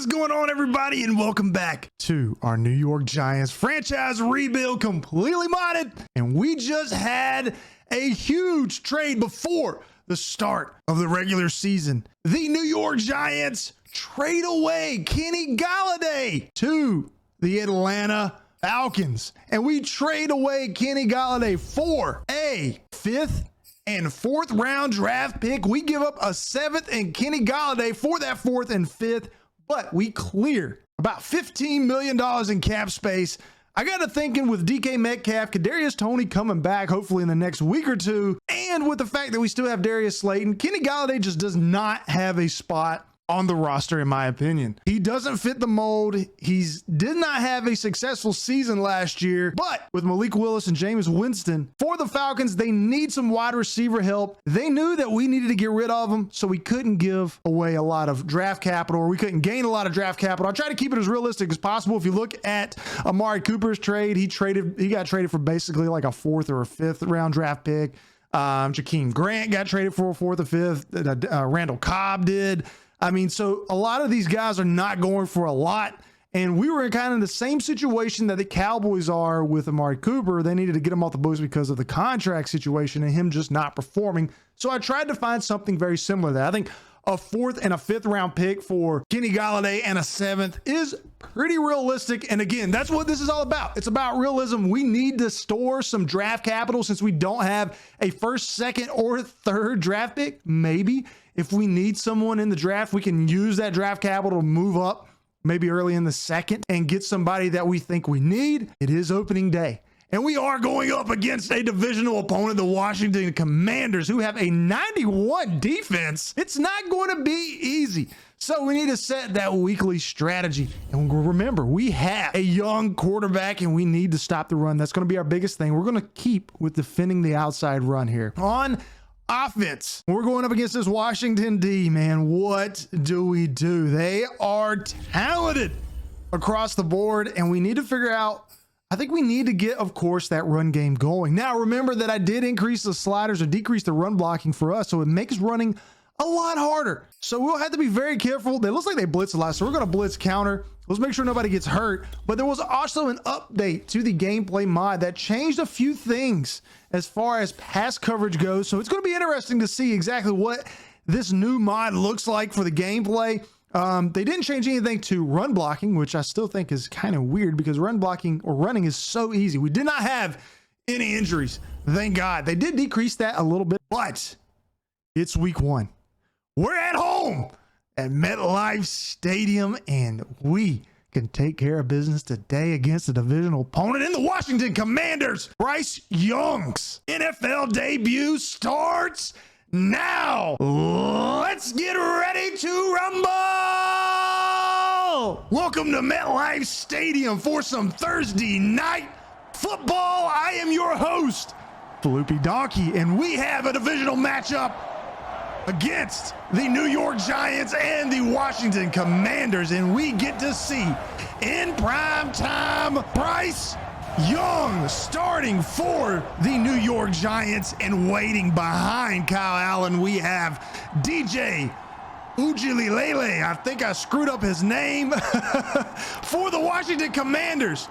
going on, everybody, and welcome back to our New York Giants franchise rebuild, completely modded. And we just had a huge trade before the start of the regular season. The New York Giants trade away Kenny Golladay to the Atlanta Falcons. And we trade away Kenny Golladay for a 5th and 4th round draft pick. We give up a 7th and Kenny Golladay for that 4th and 5th, but we clear about $15 million in cap space. I got to thinking with DK Metcalf, Kadarius Toney coming back hopefully in the next week or two, and with the fact that we still have Darius Slayton, Kenny Golladay just does not have a spot on the roster, in my opinion. He doesn't fit the mold. Did not have a successful season last year, but with Malik Willis and Jameis Winston, for the Falcons, they need some wide receiver help. They knew that we needed to get rid of them, so we couldn't give away a lot of draft capital, or we couldn't gain a lot of draft capital. I try to keep it as realistic as possible. If you look at Amari Cooper's trade, he got traded for basically like a 4th or a 5th round draft pick. Jakeem Grant got traded for a 4th or 5th. Randall Cobb did. I mean, so a lot of these guys are not going for a lot. And we were in kind of the same situation that the Cowboys are with Amari Cooper. They needed to get him off the books because of the contract situation and him just not performing. So I tried to find something very similar to that. I think a 4th and a 5th round pick for Kenny Golladay and a 7th is pretty realistic. And again, that's what this is all about. It's about realism. We need to store some draft capital since we don't have a 1st, 2nd, or 3rd draft pick. Maybe if we need someone in the draft, we can use that draft capital to move up maybe early in the 2nd and get somebody that we think we need. It is opening day, and we are going up against a divisional opponent, the Washington Commanders, who have a 91 defense. It's not going to be easy. So we need to set that weekly strategy. And remember, we have a young quarterback and we need to stop the run. That's going to be our biggest thing. We're going to keep with defending the outside run here. On offense, we're going up against this Washington D, man. What do we do? They are talented across the board, and we need to figure out, I think we need to get, of course, that run game going. Now, remember that I did increase the sliders or decrease the run blocking for us, so it makes running a lot harder. So we'll have to be very careful. It looks like they blitz a lot, so we're going to blitz counter. Let's make sure nobody gets hurt. But there was also an update to the gameplay mod that changed a few things as far as pass coverage goes. So it's going to be interesting to see exactly what this new mod looks like for the gameplay. They didn't change anything to run blocking, which I still think is kind of weird because run blocking or running is so easy. We did not have any injuries. Thank God. They did decrease that a little bit, but it's week 1. We're at home at MetLife Stadium, and we can take care of business today against a divisional opponent in the Washington Commanders. Bryce Young's NFL debut starts now. Let's get ready to rumble. Welcome to MetLife Stadium for some Thursday night football. I am your host, floopydonkey, and we have a divisional matchup against the New York Giants and the Washington Commanders, and we get to see in prime time Bryce Young starting for the New York Giants, and waiting behind Kyle Allen we have DJ Ujililele. I think I screwed up his name. For the Washington Commanders,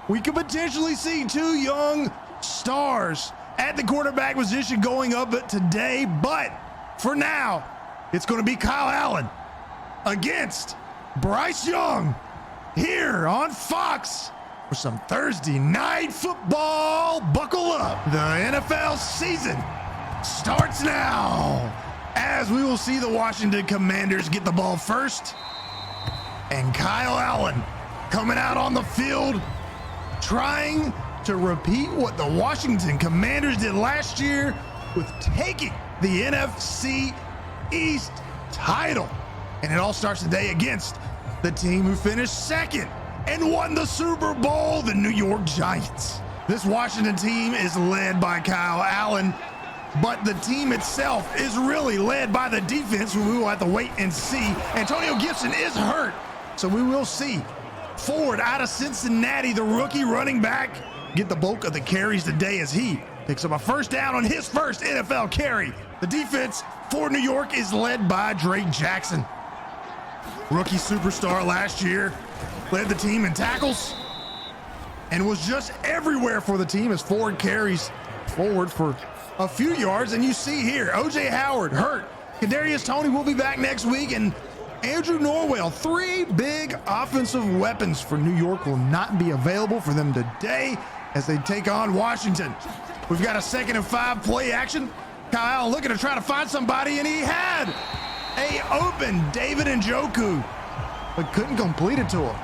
we could potentially see 2 young stars at the quarterback position going up today, but for now, it's going to be Kyle Allen against Bryce Young here on Fox for some Thursday night football. Buckle up. The NFL season starts now, as we will see the Washington Commanders get the ball first, and Kyle Allen coming out on the field trying to repeat what the Washington Commanders did last year with taking the NFC East title. And it all starts today against the team who finished 2nd and won the Super Bowl, the New York Giants. This Washington team is led by Kyle Allen, but the team itself is really led by the defense, who we will have to wait and see. Antonio Gibson is hurt, so we will see Ford out of Cincinnati, the rookie running back, get the bulk of the carries today as he picks up a 1st down on his first NFL carry. The defense for New York is led by Drake Jackson. Rookie superstar last year, led the team in tackles and was just everywhere for the team as Ford carries forward for a few yards. And you see here, OJ Howard hurt. Kadarius Toney will be back next week, and Andrew Norwell, 3 big offensive weapons for New York, will not be available for them today as they take on Washington. We've got a 2nd and 5 play action. Kyle Allen looking to try to find somebody, and he had a open David Njoku, but couldn't complete it to him.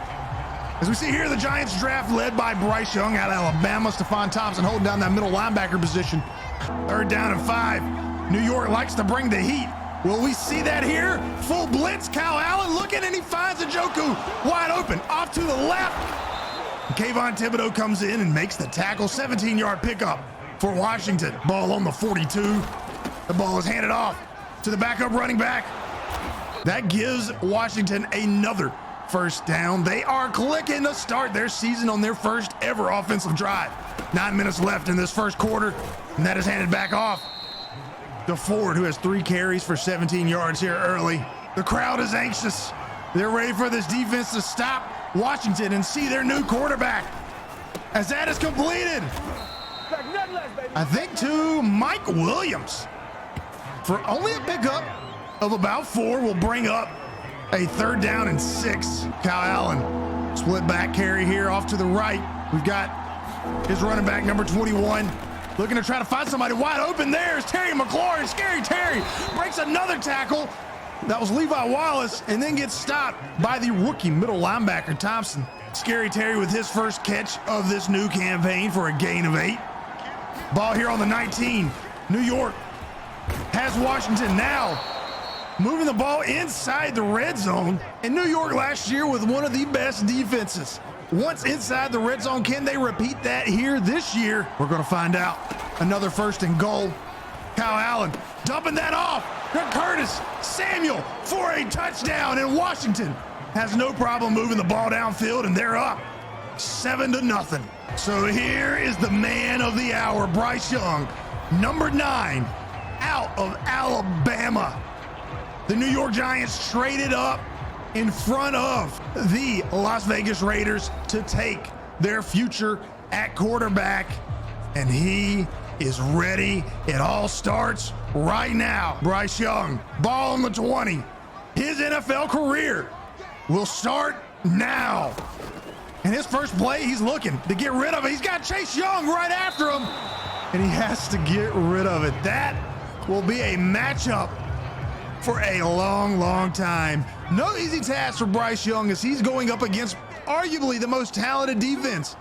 As we see here, the Giants draft led by Bryce Young out of Alabama. Stephon Thompson holding down that middle linebacker position. 3rd down and 5. New York likes to bring the heat. Will we see that here? Full blitz. Kyle Allen looking, and he finds Njoku wide open off to the left. Kayvon Thibodeau comes in and makes the tackle. 17-yard pickup for Washington. Ball on the 42. The ball is handed off to the backup running back. That gives Washington another 1st down. They are clicking to start their season on their first ever offensive drive. 9 minutes left in this 1st quarter, and that is handed back off to Ford, who has 3 carries for 17 yards here early. The crowd is anxious. They're ready for this defense to stop Washington and see their new quarterback. As that is completed, I think to Mike Williams for only a pickup of about 4, will bring up a 3rd down and 6. Kyle Allen, split back carry here off to the right. We've got his running back, number 21, looking to try to find somebody wide open. There's Terry McLaurin. Scary Terry breaks another tackle. That was Levi Wallace, and then gets stopped by the rookie middle linebacker, Thompson. Scary Terry with his first catch of this new campaign for a gain of 8. Ball here on the 19. New York has Washington now moving the ball inside the red zone. And New York last year with one of the best defenses. Once inside the red zone, can they repeat that here this year? We're going to find out. Another 1st and goal. Kyle Allen dumping that off to Curtis Samuel for a touchdown, and Washington has no problem moving the ball downfield, and they're up 7-0. So here is the man of the hour, Bryce Young, number 9, out of Alabama. The New York Giants traded up in front of the Las Vegas Raiders to take their future at quarterback, and he is ready. It all starts right now. Bryce Young, ball on the 20. His NFL career will start now. And his first play, he's looking to get rid of it. He's got Chase Young right after him, and he has to get rid of it. That will be a matchup for a long, long time. No easy task for Bryce Young as he's going up against arguably the most talented defense,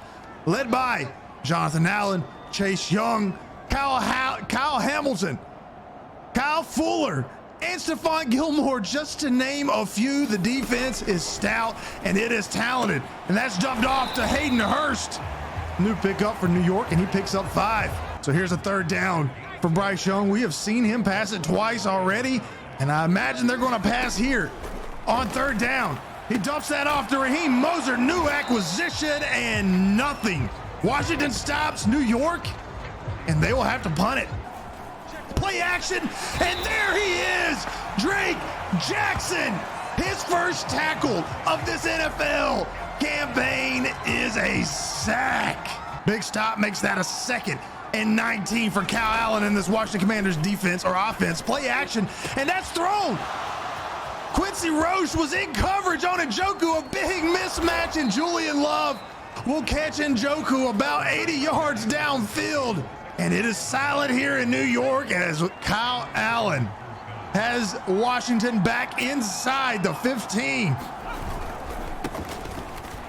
led by Jonathan Allen, Chase Young, Kyle Hamilton, Kyle Fuller, and Stephon Gilmore, just to name a few. The defense is stout and it is talented, and that's dumped off to Hayden Hurst. New pickup for New York, and he picks up 5. So here's a 3rd down for Bryce Young. We have seen him pass it twice already, and I imagine they're going to pass here on 3rd down. He dumps that off to Raheem Moser, new acquisition, and nothing. Washington stops New York, and they will have to punt it. Play action, and there he is, Drake Jackson. His first tackle of this NFL campaign is a sack. Big stop makes that a 2nd and 19 for Kyle Allen in this Washington Commanders defense or offense. Play action, and that's thrown. Quincy Roche was in coverage on Njoku, a big mismatch, and Julian Love will catch Njoku about 80 yards downfield. And it is silent here in New York as Kyle Allen has Washington back inside the 15.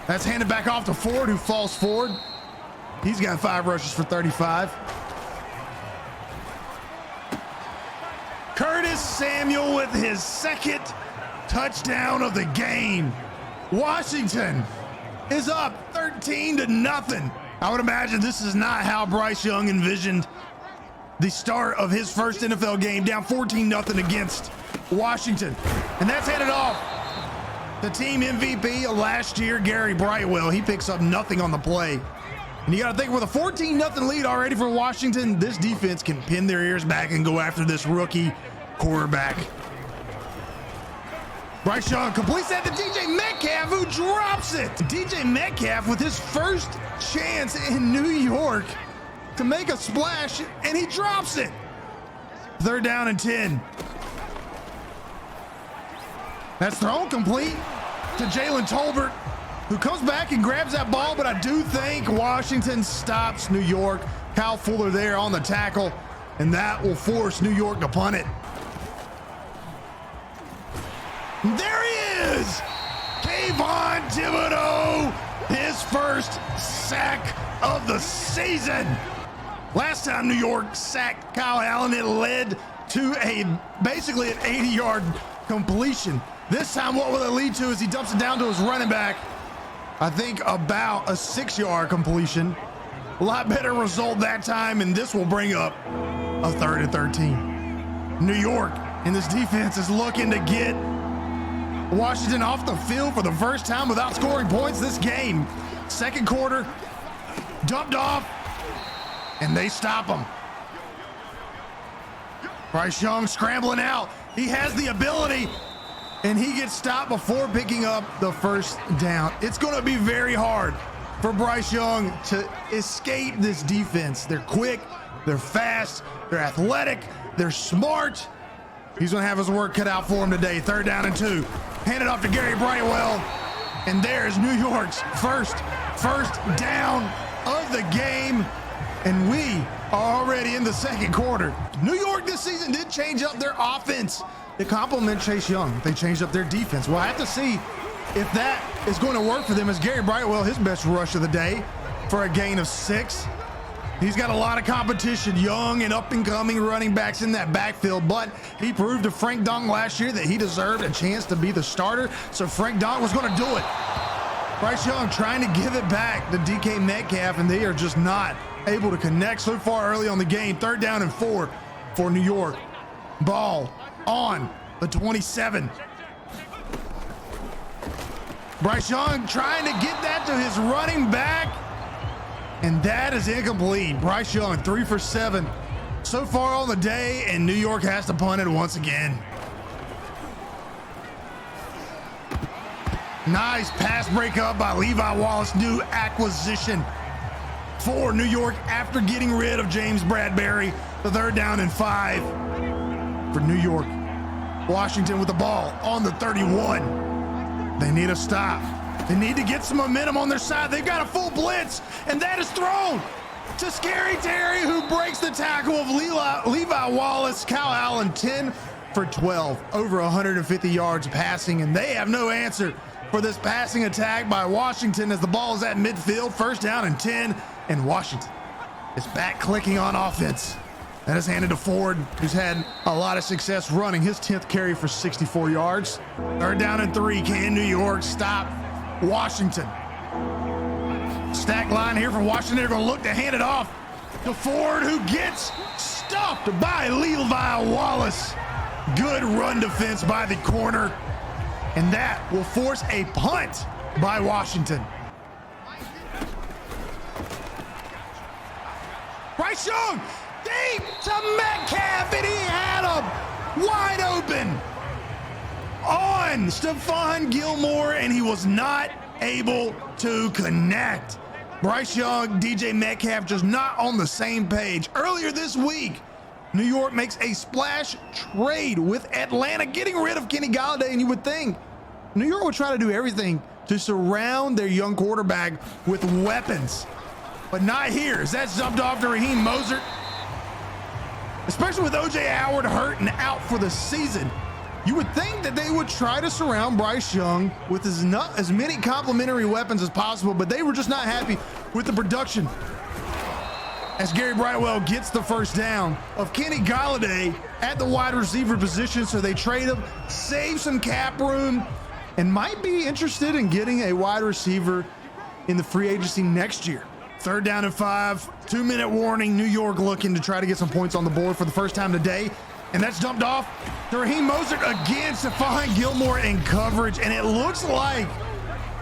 That's handed back off to Ford, who falls forward. He's got 5 rushes for 35. Curtis Samuel with his 2nd touchdown of the game. Washington is up 13-0. I would imagine this is not how Bryce Young envisioned the start of his first NFL game, down 14-0 against Washington. And that's handed off. The team MVP of last year, Gary Brightwell, he picks up nothing on the play. And you got to think, with a 14-0 lead already for Washington, this defense can pin their ears back and go after this rookie quarterback. Bryce Young completes that to DJ Metcalf, who drops it. DJ Metcalf with his first chance in New York to make a splash, and he drops it. 3rd down and 10. That's thrown complete to Jalen Tolbert, who comes back and grabs that ball, but I do think Washington stops New York. Kyle Fuller there on the tackle, and that will force New York to punt it. There he is! Kayvon Thibodeau, his first sack of the season. Last time New York sacked Kyle Allen, it led to basically an 80-yard completion. This time, what will it lead to is he dumps it down to his running back. I think about a 6-yard completion. A lot better result that time, and this will bring up a 3rd and 13. New York and this defense is looking to get Washington off the field for the first time without scoring points this game. 2nd quarter, dumped off, and they stop him. Bryce Young scrambling out. He has the ability, and he gets stopped before picking up the 1st down. It's going to be very hard for Bryce Young to escape this defense. They're quick, they're fast, they're athletic, they're smart. He's going to have his work cut out for him today. 3rd down and 2. Hand it off to Gary Brightwell. And there's New York's first down of the game. And we are already in the 2nd quarter. New York this season did change up their offense to complement Chase Young. They changed up their defense. We'll have to see if that is going to work for them, as Gary Brightwell, his best rush of the day for a gain of 6. He's got a lot of competition, young and up-and-coming running backs in that backfield, but he proved to Frank Dunk last year that he deserved a chance to be the starter, so Frank Dunk was going to do it. Bryce Young trying to give it back to DK Metcalf, and they are just not able to connect so far early on the game. 3rd down and 4 for New York. Ball on the 27. Bryce Young trying to get that to his running back, and that is incomplete. Bryce Young 3 for 7 so far on the day, and New York has to punt it once again. Nice pass breakup by Levi Wallace, new acquisition for New York after getting rid of James Bradbury. The 3rd down and 5 for New York. Washington with the ball on the 31. They need a stop. They need to get some momentum on their side. They've got a full blitz, and that is thrown to Scary Terry, who breaks the tackle of Levi Wallace. Kyle Allen 10 for 12, over 150 yards passing, and they have no answer for this passing attack by Washington as the ball is at midfield. 1st down and 10, and Washington is back clicking on offense. That is handed to Ford, who's had a lot of success running, his 10th carry for 64 yards. 3rd down and 3. Can New York stop Washington? Stack line here for Washington. They're going to look to hand it off to Ford, who gets stuffed by Levi Wallace. Good run defense by the corner, and that will force a punt by Washington. Bryce Young deep to Metcalf, and he had him wide open on Stephon Gilmore, and he was not able to connect. Bryce Young, DJ Metcalf just not on the same page. Earlier this week, New York makes a splash trade with Atlanta, getting rid of Kenny Golladay, and you would think New York would try to do everything to surround their young quarterback with weapons, but not here, as that's dumped off to Raheem Mostert. Especially with O.J. Howard hurt and out for the season, you would think that they would try to surround Bryce Young with as many complementary weapons as possible, but they were just not happy with the production. As Gary Brightwell gets the 1st down of Kenny Golladay at the wide receiver position, so they trade him, save some cap room, and might be interested in getting a wide receiver in the free agency next year. 3rd down and 5, 2-minute warning. New York looking to try to get some points on the board for the first time today, and that's dumped off to Raheem Mostert again to find Gilmore in coverage, and it looks like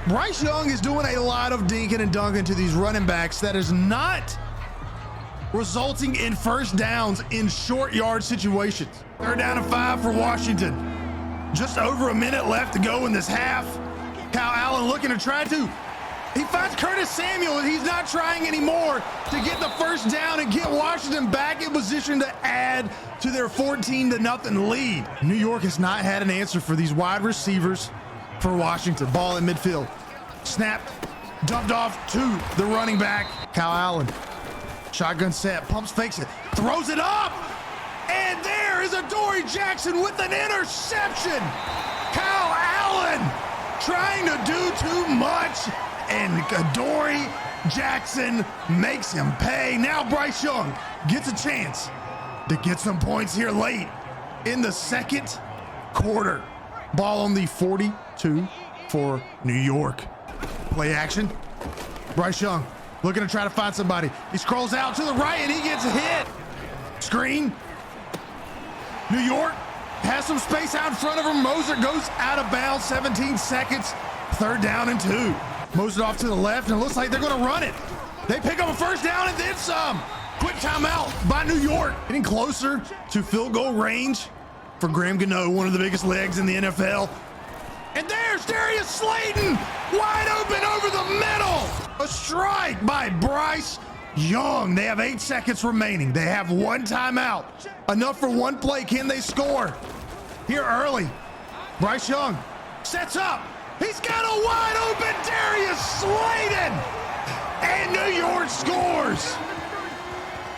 Bryce Young is doing a lot of dinking and dunking to these running backs that is not resulting in 1st downs in short yard situations. 3rd down and 5 for Washington. Just over a minute left to go in this half. Kyle Allen looking to try to. He finds Curtis Samuel, and he's not trying anymore to get the first down and get Washington back in position to add to their 14-0 lead. New York has not had an answer for these wide receivers for Washington. Ball in midfield. Snapped, dumped off to the running back, Kyle Allen. Shotgun set, pumps, fakes it, throws it up, and there is Adoree Jackson with an interception. Kyle Allen trying to do too much, and Adoree Jackson makes him pay. Now Bryce Young gets a chance to get some points here late in the second quarter. Ball on the 42 for New York. Play action. Bryce Young looking to try to find somebody. He scrolls out to the right and he gets hit. Screen. New York has some space out in front of him. Moser goes out of bounds, 17 seconds. 3rd down and 2. Moves it off to the left, and it looks like they're going to run it. They pick up a first down and then some. Quick timeout by New York. Getting closer to field goal range for Graham Gano, one of the biggest legs in the NFL. And there's Darius Slayton, wide open over the middle. A strike by Bryce Young. They have 8 seconds remaining. They have 1 timeout. Enough for 1 play. Can they score? Here early. Bryce Young sets up. He's got a wide open Darius Slayton. And New York scores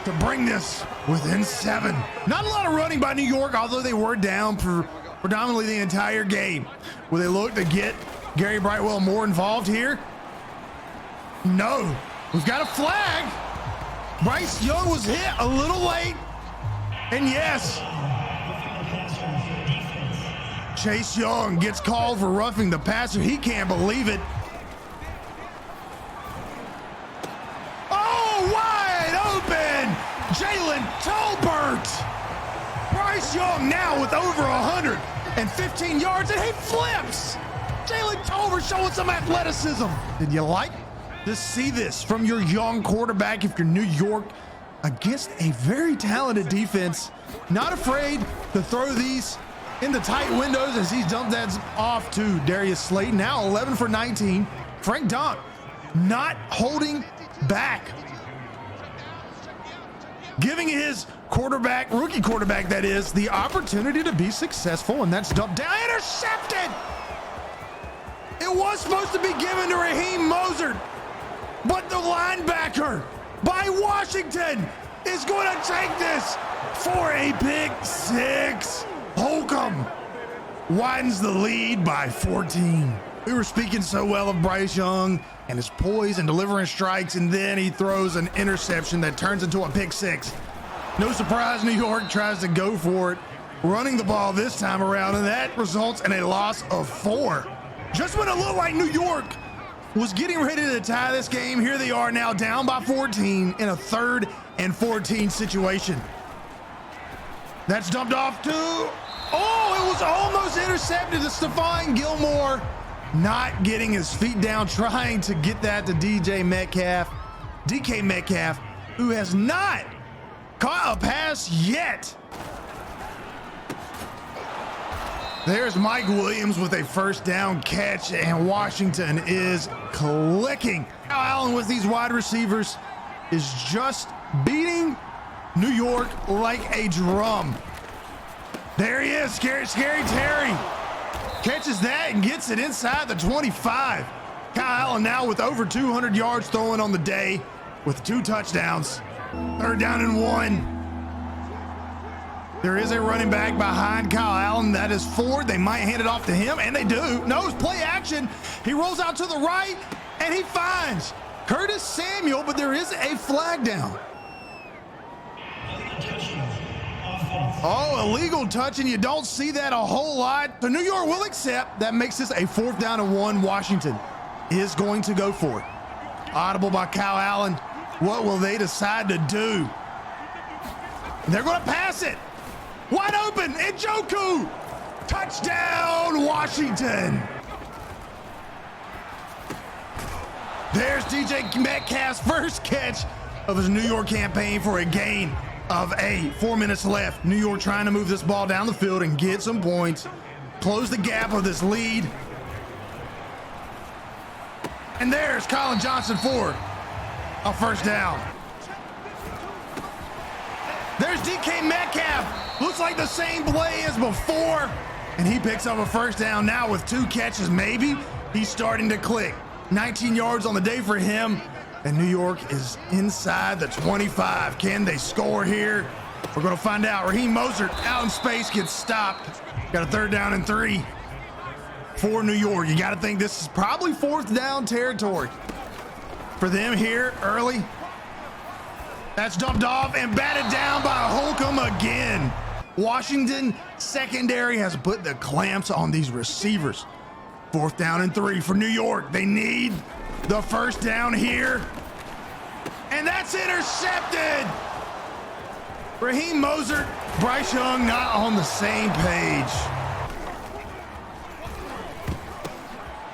to bring this within 7. Not a lot of running by New York, although they were down for predominantly the entire game. Will they look to get Gary Brightwell more involved here? No. We've got a flag. Bryce Young was hit a little late. And yes, Chase Young gets called for roughing the passer. He can't believe it. Oh, wide open, Jalen Tolbert. Bryce Young now with over 115 yards, and he flips. Jalen Tolbert showing some athleticism. Did you like to see this from your young quarterback if you're New York against a very talented defense? Not afraid to throw these in the tight windows as he's dumped that off to Darius Slayton. Now 11 for 19. Frank Donk not holding back, giving his quarterback, rookie quarterback that is, the opportunity to be successful, and that's dumped down, intercepted. It was supposed to be given to Raheem Mostert, but the linebacker by Washington is going to take this for a pick 6. Holcomb widens the lead by 14. We were speaking so well of Bryce Young and his poise and delivering strikes, and then he throws an interception that turns into a pick 6. No surprise, New York tries to go for it, running the ball this time around, and that results in a loss of 4. Just when it looked like New York was getting ready to tie this game, here they are now down by 14 in a 3rd and 14 situation. That's dumped off to, oh, it was almost intercepted to Stephon Gilmore, not getting his feet down, trying to get that to DK Metcalf, who has not caught a pass yet. There's Mike Williams with a first down catch, and Washington is clicking. Kyle Allen with these wide receivers is just beating New York like a drum. There he is, Scary Terry. Catches that and gets it inside the 25. Kyle Allen now with over 200 yards throwing on the day with 2 touchdowns. 3rd down and 1. There is a running back behind Kyle Allen. That is Ford. They might hand it off to him, and they do. No, it's play action. He rolls out to the right, and he finds Curtis Samuel, but there is a flag down. Oh, illegal touch, and you don't see that a whole lot. So New York will accept. That makes this a 4th down and 1. Washington is going to go for it. Audible by Kyle Allen. What will they decide to do? They're going to pass it. Wide open, Njoku. Touchdown, Washington. There's DK Metcalf's first catch of his New York campaign for a gain of 8. 4 minutes left. New York trying to move this ball down the field and get some points. close the gap of this lead. And there's Colin Johnson for a first down. There's DK Metcalf. Looks like the same play as before. And he picks up a first down now with 2 catches, maybe. He's starting to click. 19 yards on the day for him. And New York is inside the 25. Can they score here? We're going to find out. Raheem Mostert out in space gets stopped. Got a 3rd down and 3 for New York. You got to think this is probably 4th down territory for them here early. That's dumped off and batted down by Holcomb again. Washington secondary has put the clamps on these receivers. 4th down and 3 for New York. They need the first down here. And that's intercepted. Raheem Mostert, Bryce Young not on the same page.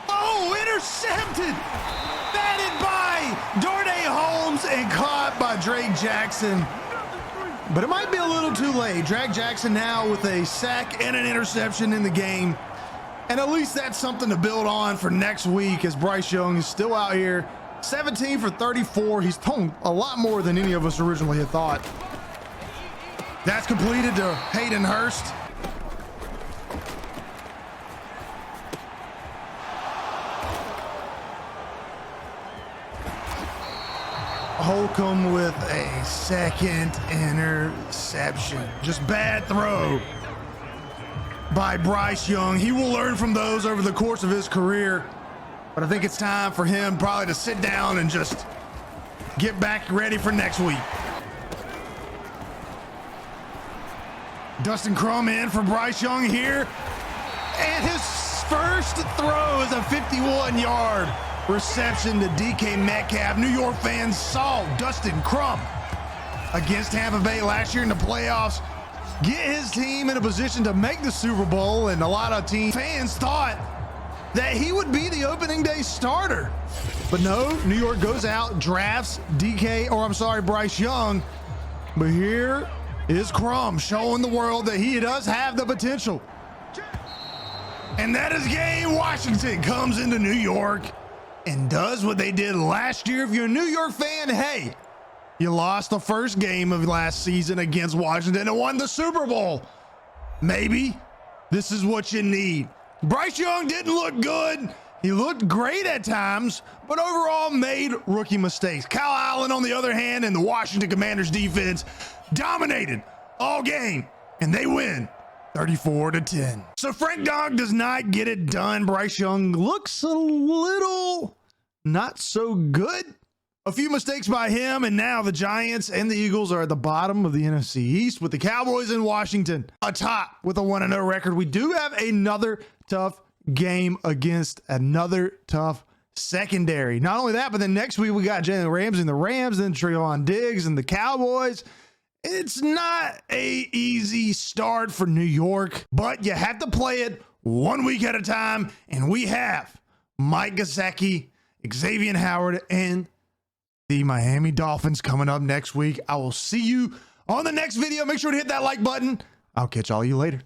Oh, intercepted. Batted by Darnay Holmes and caught by Drake Jackson. But it might be a little too late. Drake Jackson now with a sack and an interception in the game. And at least that's something to build on for next week, as Bryce Young is still out here. 17 for 34. He's thrown a lot more than any of us originally had thought. That's completed to Hayden Hurst. Holcomb with a 2nd interception. Just bad throw by Bryce Young. He will learn from those over the course of his career, but I think it's time for him probably to sit down and just get back ready for next week. Dustin Crum in for Bryce Young here, and his first throw is a 51-yard reception to DK Metcalf. New York fans saw Dustin Crum against Tampa Bay last year in the playoffs get his team in a position to make the Super Bowl, and a lot of team fans thought that he would be the opening day starter. But no, New York goes out, drafts Bryce Young. But here is Crum showing the world that he does have the potential. And that is game. Washington comes into New York and does what they did last year. If you're a New York fan, hey, you lost the first game of last season against Washington and won the Super Bowl. Maybe this is what you need. Bryce Young didn't look good. He looked great at times, but overall made rookie mistakes. Kyle Allen, on the other hand, and the Washington Commanders defense dominated all game, and they win 34-10. So Frank Dog does not get it done. Bryce Young looks a little not so good. A few mistakes by him, and now the Giants and the Eagles are at the bottom of the NFC East, with the Cowboys in Washington atop with a 1-0 record. We do have another tough game against another tough secondary. Not only that, but then next week we got Jalen Ramsey and the Rams, then Trevon Diggs and the Cowboys. It's not a easy start for New York, but you have to play it 1 week at a time. And we have Mike Gesicki, Xavier Howard, and the Miami Dolphins coming up next week. I will see you on the next video. Make sure to hit that like button. I'll catch all you later.